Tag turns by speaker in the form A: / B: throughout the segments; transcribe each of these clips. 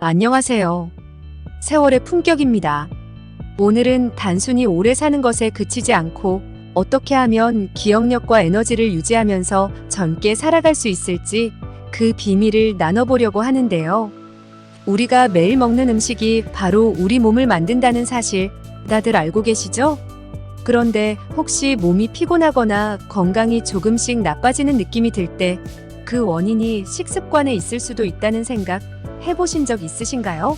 A: 안녕하세요. 세월의 품격입니다. 오늘은 단순히 오래 사는 것에 그치지 않고 어떻게 하면 기억력과 에너지를 유지하면서 젊게 살아갈 수 있을지 그 비밀을 나눠보려고 하는데요. 우리가 매일 먹는 음식이 바로 우리 몸을 만든다는 사실 다들 알고 계시죠? 그런데 혹시 몸이 피곤하거나 건강이 조금씩 나빠지는 느낌이 들 때 그 원인이 식습관에 있을 수도 있다는 생각 해보신 적 있으신가요?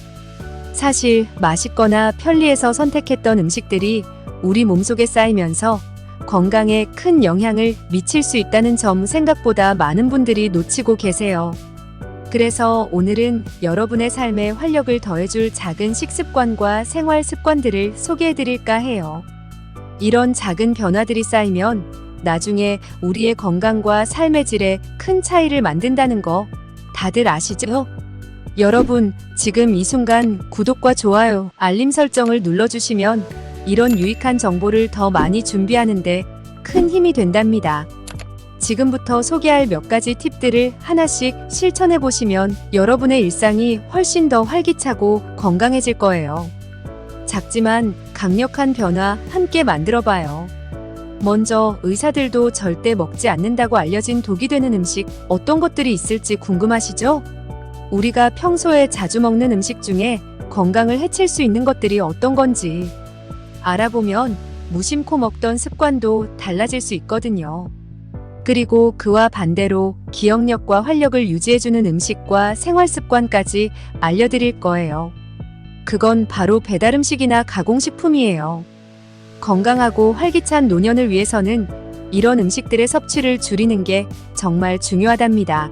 A: 사실 맛있거나 편리해서 선택했던 음식들이 우리 몸속에 쌓이면서 건강에 큰 영향을 미칠 수 있다는 점 생각보다 많은 분들이 놓치고 계세요. 그래서 오늘은 여러분의 삶에 활력을 더해줄 작은 식습관과 생활 습관들을 소개해드릴까 해요. 이런 작은 변화들이 쌓이면 나중에 우리의 건강과 삶의 질에 큰 차이를 만든다는 거 다들 아시죠? 여러분, 지금 이 순간 구독과 좋아요, 알림 설정을 눌러주시면 이런 유익한 정보를 더 많이 준비하는데 큰 힘이 된답니다. 지금부터 소개할 몇 가지 팁들을 하나씩 실천해 보시면 여러분의 일상이 훨씬 더 활기차고 건강해질 거예요. 작지만 강력한 변화 함께 만들어 봐요. 먼저 의사들도 절대 먹지 않는다고 알려진 독이 되는 음식 어떤 것들이 있을지 궁금하시죠? 우리가 평소에 자주 먹는 음식 중에 건강을 해칠 수 있는 것들이 어떤 건지 알아보면 무심코 먹던 습관도 달라질 수 있거든요. 그리고 그와 반대로 기억력과 활력을 유지해주는 음식과 생활 습관까지 알려드릴 거예요. 그건 바로 배달 음식이나 가공식품이에요. 건강하고 활기찬 노년을 위해서는 이런 음식들의 섭취를 줄이는 게 정말 중요하답니다.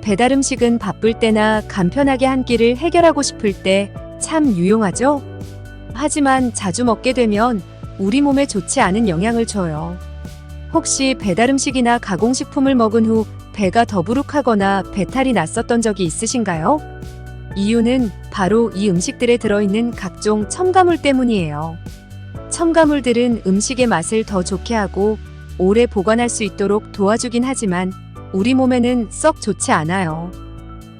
A: 배달 음식은 바쁠 때나 간편하게 한 끼를 해결하고 싶을 때 참 유용하죠? 하지만 자주 먹게 되면 우리 몸에 좋지 않은 영향을 줘요. 혹시 배달 음식이나 가공식품을 먹은 후 배가 더부룩하거나 배탈이 났었던 적이 있으신가요? 이유는 바로 이 음식들에 들어있는 각종 첨가물 때문이에요. 첨가물들은 음식의 맛을 더 좋게 하고 오래 보관할 수 있도록 도와주긴 하지만 우리 몸에는 썩 좋지 않아요.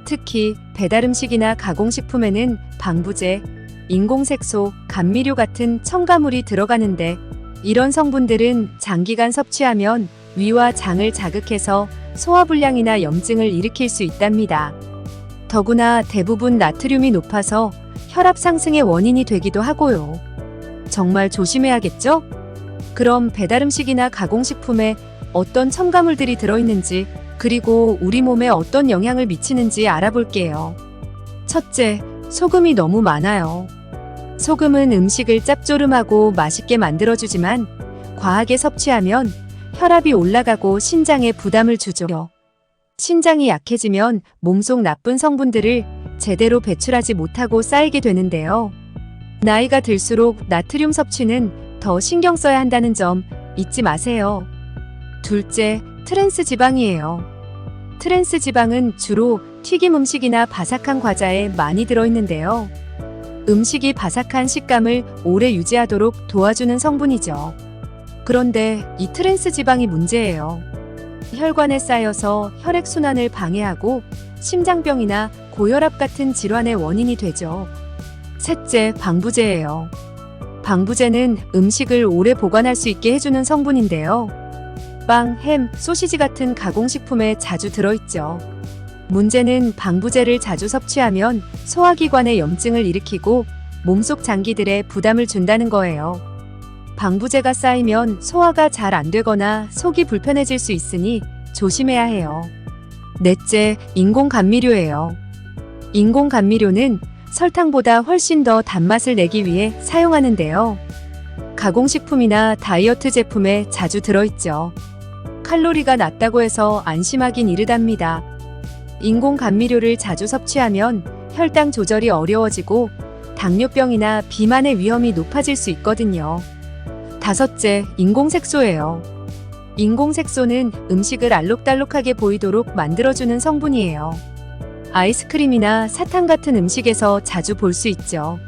A: 특히 배달 음식이나 가공식품에는 방부제, 인공색소, 감미료 같은 첨가물이 들어가는데 이런 성분들은 장기간 섭취하면 위와 장을 자극해서 소화불량이나 염증을 일으킬 수 있답니다. 더구나 대부분 나트륨이 높아서 혈압 상승의 원인이 되기도 하고요. 정말 조심해야겠죠? 그럼 배달 음식이나 가공식품에 어떤 첨가물들이 들어있는지 그리고 우리 몸에 어떤 영향을 미치는지 알아볼게요. 첫째, 소금이 너무 많아요. 소금은 음식을 짭조름하고 맛있게 만들어주지만 과하게 섭취하면 혈압이 올라가고 신장에 부담을 주죠. 신장이 약해지면 몸속 나쁜 성분들을 제대로 배출하지 못하고 쌓이게 되는데요. 나이가 들수록 나트륨 섭취는 더 신경 써야 한다는 점 잊지 마세요. 둘째, 트랜스 지방이에요. 트랜스 지방은 주로 튀김 음식이나 바삭한 과자에 많이 들어있는데요. 음식이 바삭한 식감을 오래 유지하도록 도와주는 성분이죠. 그런데 이 트랜스 지방이 문제예요. 혈관에 쌓여서 혈액순환을 방해하고 심장병이나 고혈압 같은 질환의 원인이 되죠. 셋째, 방부제예요. 방부제는 음식을 오래 보관할 수 있게 해주는 성분인데요. 빵, 햄, 소시지 같은 가공식품에 자주 들어있죠. 문제는 방부제를 자주 섭취하면 소화기관에 염증을 일으키고 몸속 장기들에 부담을 준다는 거예요. 방부제가 쌓이면 소화가 잘 안 되거나 속이 불편해질 수 있으니 조심해야 해요. 넷째, 인공 감미료예요. 인공 감미료는 설탕보다 훨씬 더 단맛을 내기 위해 사용하는데요. 가공식품이나 다이어트 제품에 자주 들어있죠. 칼로리가 낮다고 해서 안심하긴 이르답니다. 인공 감미료를 자주 섭취하면 혈당 조절이 어려워지고 당뇨병이나 비만의 위험이 높아질 수 있거든요. 다섯째, 인공색소예요. 인공색소는 음식을 알록달록하게 보이도록 만들어주는 성분이에요. 아이스크림이나 사탕 같은 음식에서 자주 볼 수 있죠.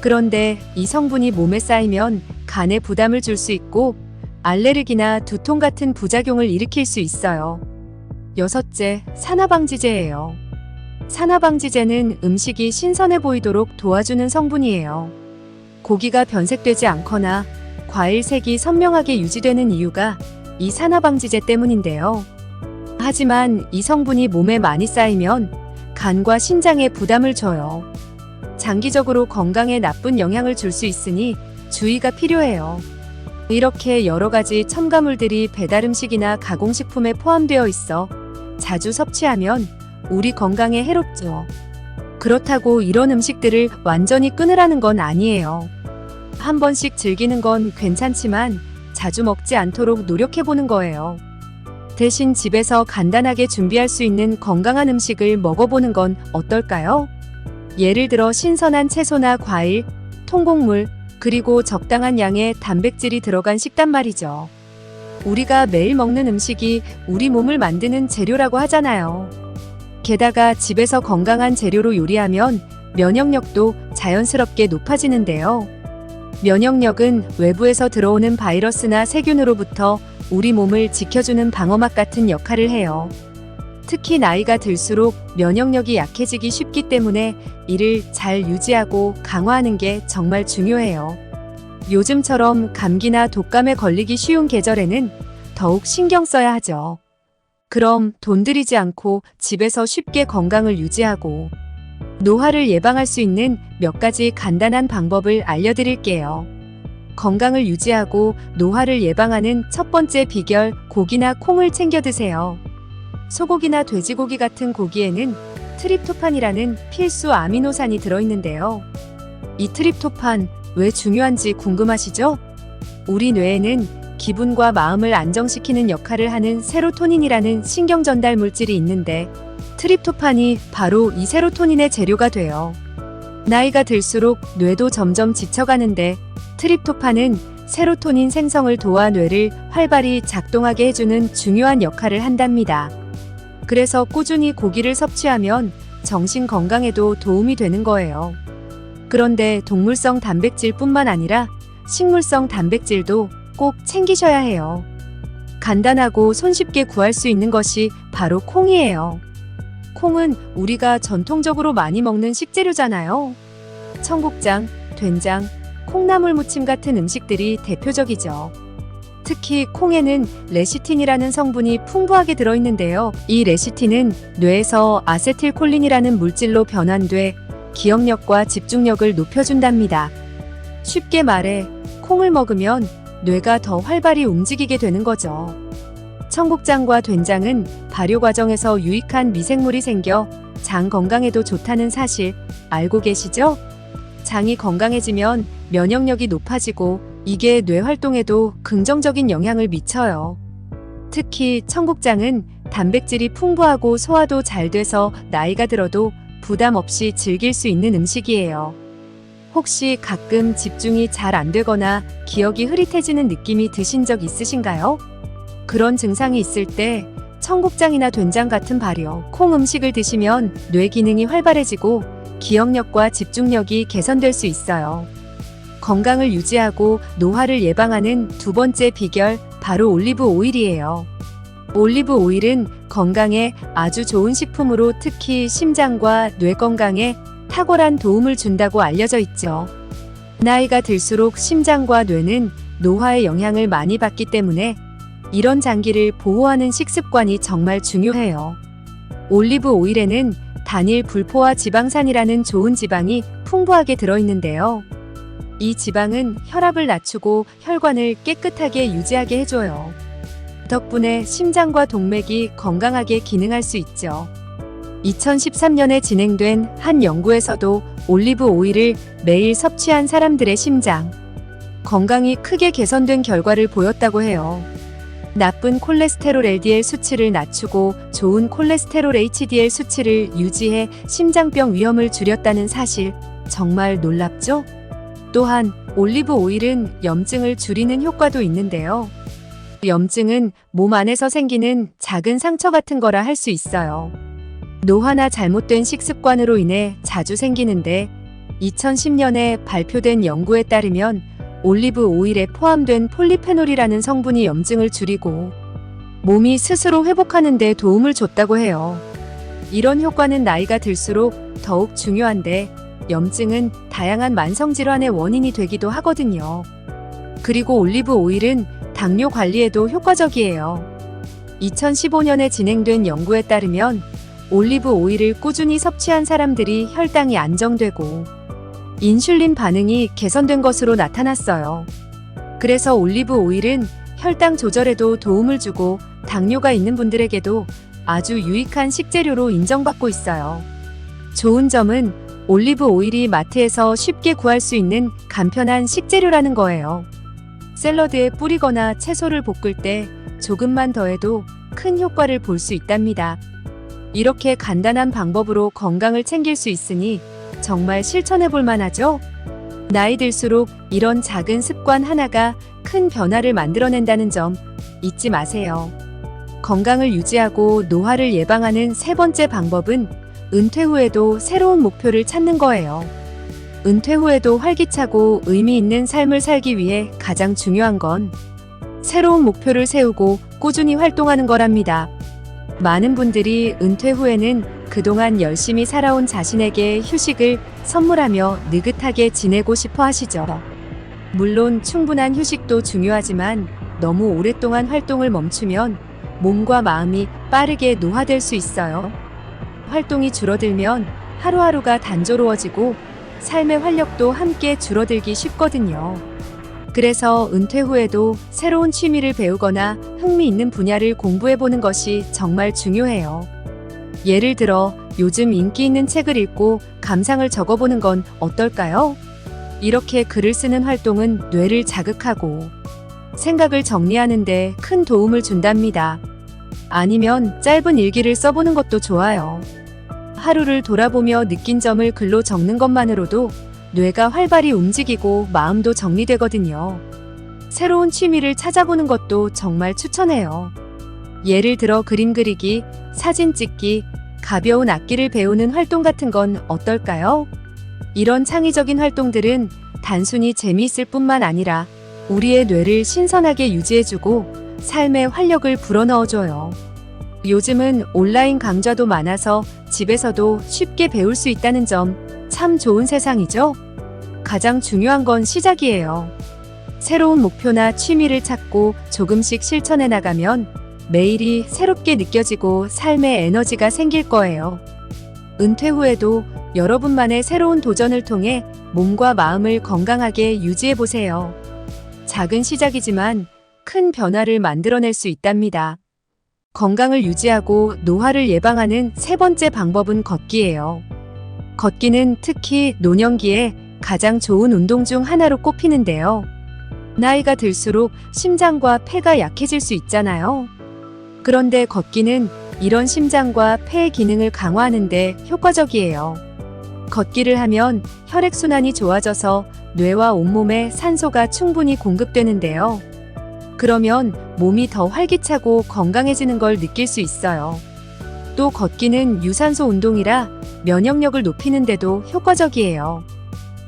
A: 그런데 이 성분이 몸에 쌓이면 간에 부담을 줄 수 있고 알레르기나 두통 같은 부작용을 일으킬 수 있어요. 여섯째, 산화방지제예요. 산화방지제는 음식이 신선해 보이도록 도와주는 성분이에요. 고기가 변색되지 않거나 과일 색이 선명하게 유지되는 이유가 이 산화방지제 때문인데요. 하지만 이 성분이 몸에 많이 쌓이면 간과 신장에 부담을 줘요. 장기적으로 건강에 나쁜 영향을 줄 수 있으니 주의가 필요해요. 이렇게 여러 가지 첨가물들이 배달음식이나 가공식품에 포함되어 있어 자주 섭취하면 우리 건강에 해롭죠. 그렇다고 이런 음식들을 완전히 끊으라는 건 아니에요. 한 번씩 즐기는 건 괜찮지만 자주 먹지 않도록 노력해보는 거예요. 대신 집에서 간단하게 준비할 수 있는 건강한 음식을 먹어보는 건 어떨까요? 예를 들어 신선한 채소나 과일, 통곡물, 그리고 적당한 양의 단백질이 들어간 식단 말이죠. 우리가 매일 먹는 음식이 우리 몸을 만드는 재료라고 하잖아요. 게다가 집에서 건강한 재료로 요리하면 면역력도 자연스럽게 높아지는데요. 면역력은 외부에서 들어오는 바이러스나 세균으로부터 우리 몸을 지켜주는 방어막 같은 역할을 해요. 특히 나이가 들수록 면역력이 약해지기 쉽기 때문에 이를 잘 유지하고 강화하는 게 정말 중요해요. 요즘처럼 감기나 독감에 걸리기 쉬운 계절에는 더욱 신경 써야 하죠. 그럼 돈 들이지 않고 집에서 쉽게 건강을 유지하고 노화를 예방할 수 있는 몇 가지 간단한 방법을 알려드릴게요. 건강을 유지하고 노화를 예방하는 첫 번째 비결, 고기나 콩을 챙겨 드세요. 소고기나 돼지고기 같은 고기에는 트립토판이라는 필수 아미노산이 들어있는데요. 이 트립토판 왜 중요한지 궁금하시죠? 우리 뇌에는 기분과 마음을 안정시키는 역할을 하는 세로토닌이라는 신경 전달 물질이 있는데 트립토판이 바로 이 세로토닌의 재료가 돼요. 나이가 들수록 뇌도 점점 지쳐가는데 트립토판은 세로토닌 생성을 도와 뇌를 활발히 작동하게 해주는 중요한 역할을 한답니다. 그래서 꾸준히 고기를 섭취하면 정신 건강에도 도움이 되는 거예요. 그런데 동물성 단백질뿐만 아니라 식물성 단백질도 꼭 챙기셔야 해요. 간단하고 손쉽게 구할 수 있는 것이 바로 콩이에요. 콩은 우리가 전통적으로 많이 먹는 식재료잖아요. 청국장, 된장, 콩나물 무침 같은 음식들이 대표적이죠. 특히 콩에는 레시틴이라는 성분이 풍부하게 들어있는데요. 이 레시틴은 뇌에서 아세틸콜린이라는 물질로 변환돼 기억력과 집중력을 높여준답니다. 쉽게 말해 콩을 먹으면 뇌가 더 활발히 움직이게 되는 거죠. 청국장과 된장은 발효 과정에서 유익한 미생물이 생겨 장 건강에도 좋다는 사실 알고 계시죠? 장이 건강해지면 면역력이 높아지고 이게 뇌 활동에도 긍정적인 영향을 미쳐요. 특히 청국장은 단백질이 풍부하고 소화도 잘 돼서 나이가 들어도 부담 없이 즐길 수 있는 음식이에요. 혹시 가끔 집중이 잘 안 되거나 기억이 흐릿해지는 느낌이 드신 적 있으신가요? 그런 증상이 있을 때 청국장이나 된장 같은 발효, 콩 음식을 드시면 뇌 기능이 활발해지고 기억력과 집중력이 개선될 수 있어요. 건강을 유지하고 노화를 예방하는 두 번째 비결, 바로 올리브 오일이에요. 올리브 오일은 건강에 아주 좋은 식품으로 특히 심장과 뇌 건강에 탁월한 도움을 준다고 알려져 있죠. 나이가 들수록 심장과 뇌는 노화의 영향을 많이 받기 때문에 이런 장기를 보호하는 식습관이 정말 중요해요. 올리브 오일에는 단일 불포화 지방산이라는 좋은 지방이 풍부하게 들어있는데요. 이 지방은 혈압을 낮추고 혈관을 깨끗하게 유지하게 해줘요. 덕분에 심장과 동맥이 건강하게 기능할 수 있죠. 2013년에 진행된 한 연구에서도 올리브 오일을 매일 섭취한 사람들의 심장 건강이 크게 개선된 결과를 보였다고 해요. 나쁜 콜레스테롤 LDL 수치를 낮추고 좋은 콜레스테롤 HDL 수치를 유지해 심장병 위험을 줄였다는 사실 정말 놀랍죠? 또한 올리브 오일은 염증을 줄이는 효과도 있는데요. 염증은 몸 안에서 생기는 작은 상처 같은 거라 할 수 있어요. 노화나 잘못된 식습관으로 인해 자주 생기는데 2010년에 발표된 연구에 따르면 올리브 오일에 포함된 폴리페놀이라는 성분이 염증을 줄이고 몸이 스스로 회복하는 데 도움을 줬다고 해요. 이런 효과는 나이가 들수록 더욱 중요한데 염증은 다양한 만성질환의 원인이 되기도 하거든요. 그리고 올리브 오일은 당뇨 관리에도 효과적이에요. 2015년에 진행된 연구에 따르면 올리브 오일을 꾸준히 섭취한 사람들이 혈당이 안정되고 인슐린 반응이 개선된 것으로 나타났어요. 그래서 올리브 오일은 혈당 조절에도 도움을 주고 당뇨가 있는 분들에게도 아주 유익한 식재료로 인정받고 있어요. 좋은 점은 올리브 오일이 마트에서 쉽게 구할 수 있는 간편한 식재료라는 거예요. 샐러드에 뿌리거나 채소를 볶을 때 조금만 더해도 큰 효과를 볼 수 있답니다. 이렇게 간단한 방법으로 건강을 챙길 수 있으니 정말 실천해 볼 만하죠? 나이 들수록 이런 작은 습관 하나가 큰 변화를 만들어낸다는 점 잊지 마세요. 건강을 유지하고 노화를 예방하는 세 번째 방법은 은퇴 후에도 새로운 목표를 찾는 거예요. 은퇴 후에도 활기차고 의미 있는 삶을 살기 위해 가장 중요한 건 새로운 목표를 세우고 꾸준히 활동하는 거랍니다. 많은 분들이 은퇴 후에는 그동안 열심히 살아온 자신에게 휴식을 선물하며 느긋하게 지내고 싶어 하시죠. 물론 충분한 휴식도 중요하지만 너무 오랫동안 활동을 멈추면 몸과 마음이 빠르게 노화될 수 있어요. 활동이 줄어들면 하루하루가 단조로워지고 삶의 활력도 함께 줄어들기 쉽거든요. 그래서 은퇴 후에도 새로운 취미를 배우거나 흥미있는 분야를 공부해보는 것이 정말 중요해요. 예를 들어 요즘 인기 있는 책을 읽고 감상을 적어보는 건 어떨까요? 이렇게 글을 쓰는 활동은 뇌를 자극하고 생각을 정리하는데 큰 도움을 준답니다. 아니면 짧은 일기를 써보는 것도 좋아요. 하루를 돌아보며 느낀 점을 글로 적는 것만으로도 뇌가 활발히 움직이고 마음도 정리되거든요. 새로운 취미를 찾아보는 것도 정말 추천해요. 예를 들어 그림 그리기, 사진 찍기, 가벼운 악기를 배우는 활동 같은 건 어떨까요? 이런 창의적인 활동들은 단순히 재미있을 뿐만 아니라 우리의 뇌를 신선하게 유지해주고 삶에 활력을 불어넣어줘요. 요즘은 온라인 강좌도 많아서 집에서도 쉽게 배울 수 있다는 점 참 좋은 세상이죠? 가장 중요한 건 시작이에요. 새로운 목표나 취미를 찾고 조금씩 실천해 나가면 매일이 새롭게 느껴지고 삶의 에너지가 생길 거예요. 은퇴 후에도 여러분만의 새로운 도전을 통해 몸과 마음을 건강하게 유지해 보세요. 작은 시작이지만 큰 변화를 만들어낼 수 있답니다. 건강을 유지하고 노화를 예방하는 세 번째 방법은 걷기예요. 걷기는 특히 노년기에 가장 좋은 운동 중 하나로 꼽히는데요. 나이가 들수록 심장과 폐가 약해질 수 있잖아요. 그런데 걷기는 이런 심장과 폐의 기능을 강화하는 데 효과적이에요. 걷기를 하면 혈액순환이 좋아져서 뇌와 온몸에 산소가 충분히 공급되는데요. 그러면 몸이 더 활기차고 건강해지는 걸 느낄 수 있어요. 또 걷기는 유산소 운동이라 면역력을 높이는 데도 효과적이에요.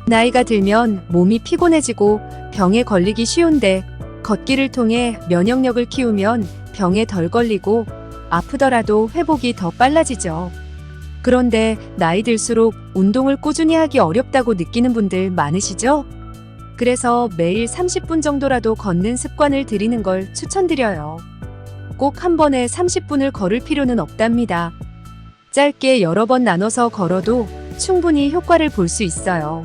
A: 나이가 들면 몸이 피곤해지고 병에 걸리기 쉬운데 걷기를 통해 면역력을 키우면 병에 덜 걸리고 아프더라도 회복이 더 빨라지죠. 그런데 나이 들수록 운동을 꾸준히 하기 어렵다고 느끼는 분들 많으시죠? 그래서 매일 30분 정도라도 걷는 습관을 들이는 걸 추천드려요. 꼭 한 번에 30분을 걸을 필요는 없답니다. 짧게 여러 번 나눠서 걸어도 충분히 효과를 볼 수 있어요.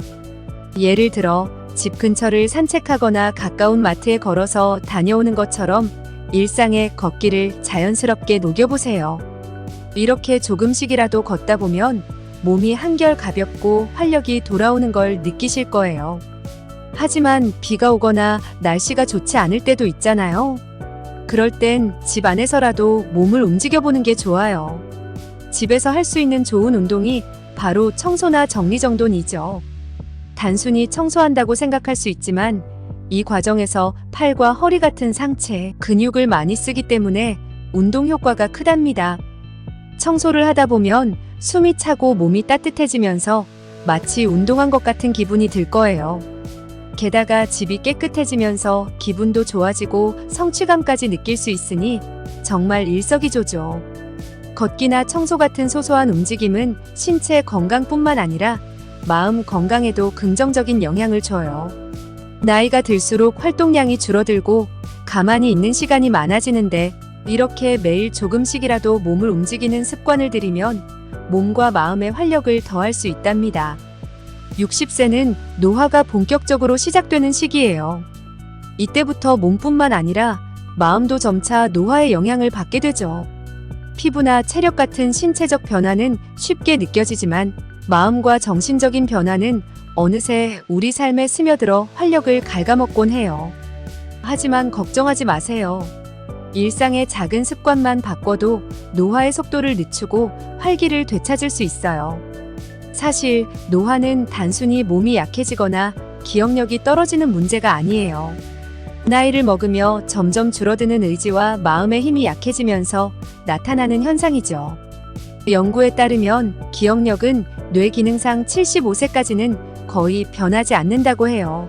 A: 예를 들어 집 근처를 산책하거나 가까운 마트에 걸어서 다녀오는 것처럼 일상의 걷기를 자연스럽게 녹여보세요. 이렇게 조금씩이라도 걷다 보면 몸이 한결 가볍고 활력이 돌아오는 걸 느끼실 거예요. 하지만 비가 오거나 날씨가 좋지 않을 때도 있잖아요. 그럴 땐 집 안에서라도 몸을 움직여보는 게 좋아요. 집에서 할 수 있는 좋은 운동이 바로 청소나 정리정돈이죠. 단순히 청소한다고 생각할 수 있지만 이 과정에서 팔과 허리 같은 상체, 근육을 많이 쓰기 때문에 운동 효과가 크답니다. 청소를 하다 보면 숨이 차고 몸이 따뜻해지면서 마치 운동한 것 같은 기분이 들 거예요. 게다가 집이 깨끗해지면서 기분도 좋아지고 성취감까지 느낄 수 있으니 정말 일석이조죠. 걷기나 청소 같은 소소한 움직임은 신체 건강뿐만 아니라 마음 건강에도 긍정적인 영향을 줘요. 나이가 들수록 활동량이 줄어들고 가만히 있는 시간이 많아지는데 이렇게 매일 조금씩이라도 몸을 움직이는 습관을 들이면 몸과 마음의 활력을 더할 수 있답니다. 60세는 노화가 본격적으로 시작되는 시기예요. 이때부터 몸뿐만 아니라 마음도 점차 노화의 영향을 받게 되죠. 피부나 체력 같은 신체적 변화는 쉽게 느껴지지만 마음과 정신적인 변화는 어느새 우리 삶에 스며들어 활력을 갉아먹곤 해요. 하지만 걱정하지 마세요. 일상의 작은 습관만 바꿔도 노화의 속도를 늦추고 활기를 되찾을 수 있어요. 사실 노화는 단순히 몸이 약해지거나 기억력이 떨어지는 문제가 아니에요. 나이를 먹으며 점점 줄어드는 의지와 마음의 힘이 약해지면서 나타나는 현상이죠. 연구에 따르면 기억력은 뇌 기능상 75세까지는 거의 변하지 않는다고 해요.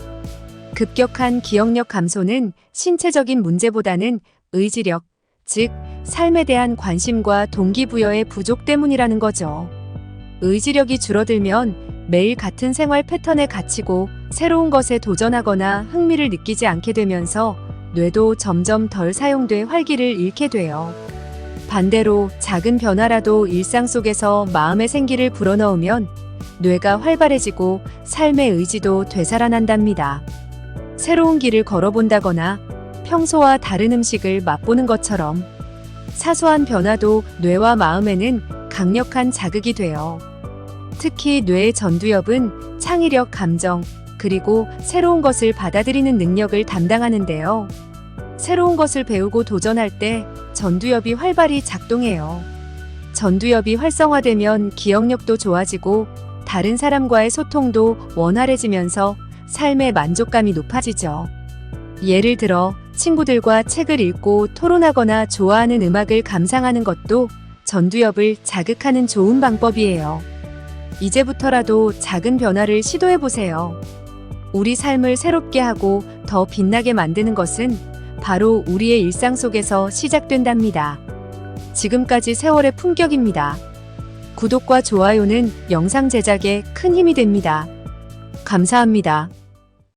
A: 급격한 기억력 감소는 신체적인 문제보다는 의지력, 즉 삶에 대한 관심과 동기부여의 부족 때문이라는 거죠. 의지력이 줄어들면 매일 같은 생활 패턴에 갇히고 새로운 것에 도전하거나 흥미를 느끼지 않게 되면서 뇌도 점점 덜 사용돼 활기를 잃게 돼요. 반대로 작은 변화라도 일상 속에서 마음의 생기를 불어넣으면 뇌가 활발해지고 삶의 의지도 되살아난답니다. 새로운 길을 걸어본다거나 평소와 다른 음식을 맛보는 것처럼 사소한 변화도 뇌와 마음에는 강력한 자극이 돼요. 특히 뇌의 전두엽은 창의력, 감정, 그리고 새로운 것을 받아들이는 능력을 담당하는데요. 새로운 것을 배우고 도전할 때 전두엽이 활발히 작동해요. 전두엽이 활성화되면 기억력도 좋아지고 다른 사람과의 소통도 원활해지면서 삶의 만족감이 높아지죠. 예를 들어 친구들과 책을 읽고 토론하거나 좋아하는 음악을 감상하는 것도 전두엽을 자극하는 좋은 방법이에요. 이제부터라도 작은 변화를 시도해보세요. 우리 삶을 새롭게 하고 더 빛나게 만드는 것은 바로 우리의 일상 속에서 시작된답니다. 지금까지 세월의 품격입니다. 구독과 좋아요는 영상 제작에 큰 힘이 됩니다. 감사합니다.